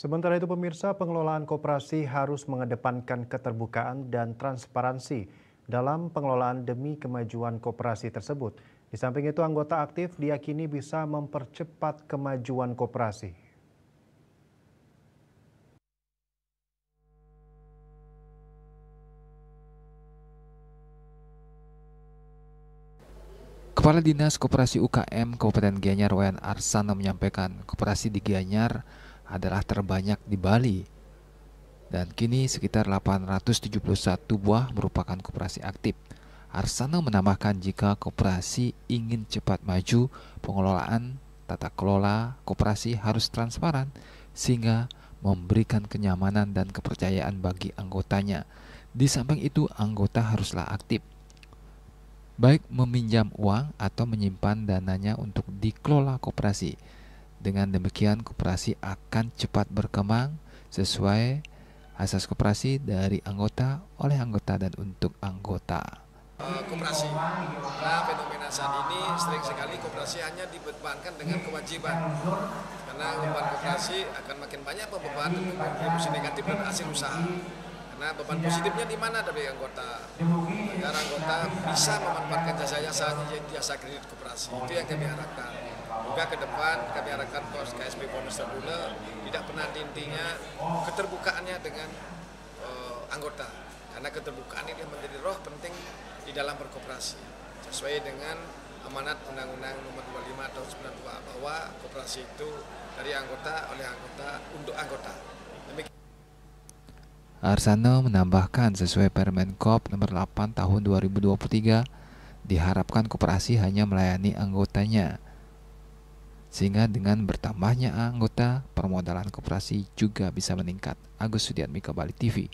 Sementara itu pemirsa, pengelolaan koperasi harus mengedepankan keterbukaan dan transparansi dalam pengelolaan demi kemajuan koperasi tersebut. Di samping itu, anggota aktif diyakini bisa mempercepat kemajuan koperasi. Kepala Dinas Koperasi UKM Kabupaten Gianyar Wayan Arsana menyampaikan koperasi di Gianyar adalah terbanyak di Bali dan kini sekitar 871 buah merupakan koperasi aktif. Arsana menambahkan jika koperasi ingin cepat maju, pengelolaan tata kelola koperasi harus transparan sehingga memberikan kenyamanan dan kepercayaan bagi anggotanya. Di samping itu, anggota haruslah aktif baik meminjam uang atau menyimpan dananya untuk dikelola koperasi. Dengan demikian, koperasi akan cepat berkembang sesuai asas koperasi dari anggota, oleh anggota, dan untuk anggota. Koperasi. Nah, fenomena saat ini sering sekali koperasi hanya dibebankan dengan kewajiban. Karena beban koperasi akan makin banyak beban kontribusi negatif dan hasil usaha. Karena beban positifnya di mana dari anggota? Agar anggota bisa memanfaatkan jasa-jasanya jadi jasa kredit koperasi. Itu yang kami harapkan. Juga ke depan kami harapkan KSP Bonus Terdula tidak pernah intinya keterbukaannya dengan anggota. Karena keterbukaan ini menjadi roh penting di dalam berkoperasi. Sesuai dengan amanat Undang-Undang Nomor 25 Tahun 92 bahwa koperasi itu dari anggota, oleh anggota, untuk anggota. Arsana menambahkan sesuai Permenkop Nomor 8 Tahun 2023, diharapkan koperasi hanya melayani anggotanya. Sehingga dengan bertambahnya anggota, permodalan koperasi juga bisa meningkat. Agus Sudiatmiko, Bali TV.